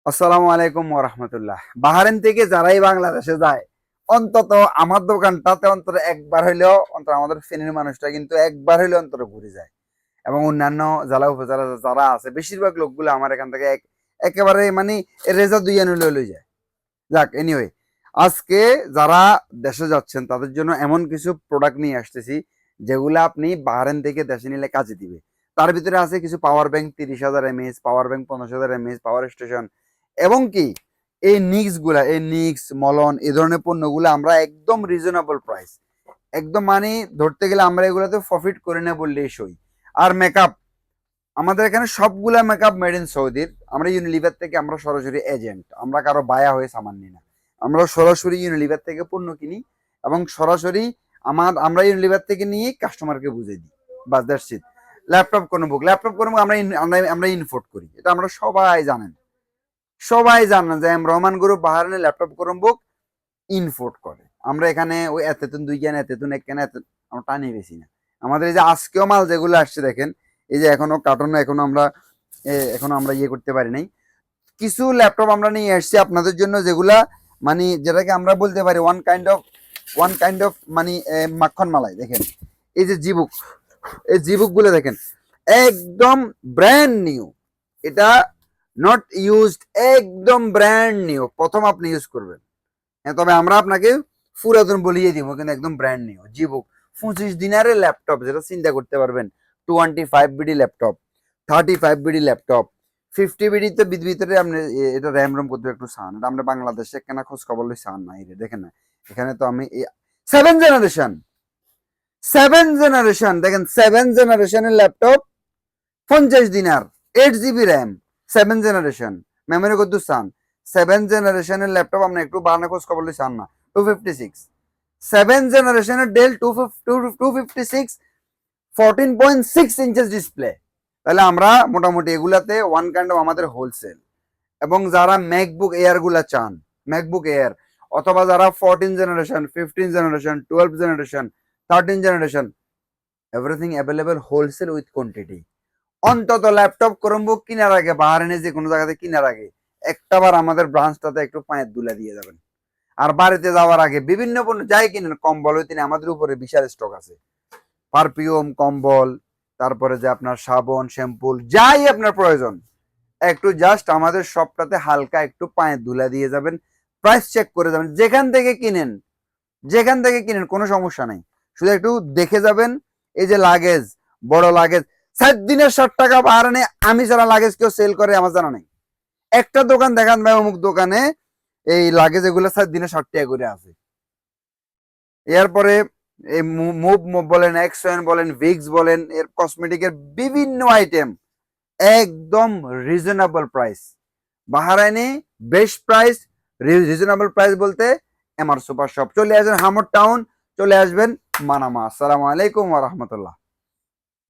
আসসালামু আলাইকুম ওয়া রাহমাতুল্লাহ। বাহরাইন থেকে যারাই বাংলাদেশে যায় অন্তত আমার দোকানটাতে অন্তত একবার হইলেও অন্তত আমাদের ফেনীর মানুষটা কিন্তু একবার হইলেও অন্তত ঘুরে যায়। এবং অন্যান্য জেলা উপজেলা যারা আছে বেশিরভাগ লোকগুলো আমার এখান থেকে একেবারে মানে রেজা দুই আনে লই যায়। যাক এনিওয়ে, আজকে যারা দেশে যাচ্ছেন তাদের জন্য এমন কিছু প্রোডাক্ট নিয়ে আসতেছি যেগুলো আপনি বাহরাইন থেকে দেশে নিলে কাজে দিবে। তার ভিতরে আছে কিছু power bank 30,000 mAh, power bank 15,000 mAh, power station এবং কি এই নিক্স মলন এই ধরনের পণ্যগুলো আমরা একদম রিজনেবল প্রাইস, একদম মানে ধরতে গেলে আমরা এগুলোতে প্রফিট করে না বললেই সই। আর মেকআপ, আমাদের এখানে সবগুলা মেকআপ মেড ইন সৌদির। আমরা ইউনিলিভার থেকে আমরা সরাসরি এজেন্ট, আমরা কারো বায়া হয়ে সামান নিই না। আমরা সরাসরি ইউনিলিভার থেকে পণ্য কিনি এবং সরাসরি আমরা ইউনিলিভার থেকে নিয়ে কাস্টমারকে বুঝিয়ে দিই। বাস দ্যাটস ইট। ল্যাপটপ কোনো বুক আমরা ইনপোর্ট করি, এটা আমরা সবাই জানেন। সবাই জানেন যে রহমান গ্রুপ বাহারানে ল্যাপটপ কোনো বুক ইনপোর্ট করে। আমরা এখানে ওই এতেতুন দুই কেন এতেতুন এক কেন আমরা টানিয়ে বেশি না। আমাদের এই যে আজকেও মাল যেগুলো আসছে দেখেন, এই যে এখনো কার্টুনে এখনো আমরা ইয়ে করতে পারি নাই। কিছু ল্যাপটপ আমরা নিয়ে আসছি আপনাদের জন্য যেগুলা মানে যেটাকে আমরা বলতে পারি ওয়ান কাইন্ড অফ মানে মাখন মালাই। দেখেন এই যে জিবুক, এই জিবুক গুলো দেখেন একদম ব্র্যান্ড নিউ। এটা নট ইউজড, একদম ব্র্যান্ড নিউ, প্রথম আপনি ইউজ করবেন। হ্যাঁ, তবে আমরা আপনাকে পুরাতন বলিয়ে দিব, কিন্তু একদম ব্র্যান্ড নিউ জিবুক। 25 দিনারের ল্যাপটপ, যেটা চিন্তা করতে পারবেন। 25 BD laptop, 35 BD laptop, 50 BD তো ভিতরে আপনি এটা র্যাম রোম করতে একটু চান, এটা আমরা বাংলাদেশে কেনা খোঁজ খবর লই চান না। এই দেখেন না, এখানে তো আমি 7 জেনারেশন, 7 জেনারেশন দেখেন, 7 জেনারেশনের ল্যাপটপ 50 দিনার, 8 জিবি র্যাম, 7 জেনারেশন মেমোরি কত চান। 7 জেনারেশনের ল্যাপটপ আপনি একটু বানানো খোঁজ খবর চান না। 256 7 জেনারেশনের ডেল 256 14.6 ইঞ্চেস ডিসপ্লে। তাহলে আমরা মোটামুটি এগুলাতে ওয়ান কাইন্ড অফ আমাদের হোলসেল। এবং যারা ম্যাকবুক এয়ার গুলা চান, ম্যাকবুক এয়ার, অথবা যারা 14 generation, 15 generation, 12 generation, 13 generation, everything available wholesale with quantity. অন্তত ল্যাপটপ ক্রমবুক কেনার আগে, বাহারাইনে যে কোনো জায়গাতে কেনার আগে একটাবার আমাদের ব্রাঞ্চটাতে একটু পায়ের দুলা দিয়ে যাবেন। আর বাড়িতে যাওয়ার আগে বিভিন্ন পণ্য যাই কিনেন, কম্বল হইতে আমাদের উপরে বিশাল স্টক আছে। পারফিউম, কম্বল, তারপরে যে আপনার সাবান, শ্যাম্পুল, যাই আপনার প্রয়োজন, একটু জাস্ট আমাদের শপটাতে হালকা একটু পায়ের ধুলা দিয়ে যাবেন, প্রাইস চেক করে যাবেন। যেখান থেকে কিনেন কোনো সমস্যা নাই, শুধু একটু দেখে যাবেন। এই যে লাগেজ, বড় লাগেজ 7 দিনের 60 টাকা বাহারানে আমি যারা লাগেজ কেউ সেল করে আমার জানা নেই। একটা দোকান দেখান ভাই, অমুক দোকানে এই লাগেজ এগুলো 7 দিনে 60 টাকা করে আছে। এরপরে এই মুভ বলেন, এক্সওয়েন বলেন, ভিক্স বলেন, এর কসমেটিকের বিভিন্ন আইটেম একদম রিজনেবল প্রাইস। বাহারাইনে বেস্ট প্রাইস, রিজনেবল প্রাইস বলতে এমআর সুপার শপ। চলে আসবেন হামর টাউন, চলে আসবেন মানামা। আসসালামু আলাইকুম ওয়া রাহমাতুল্লাহ।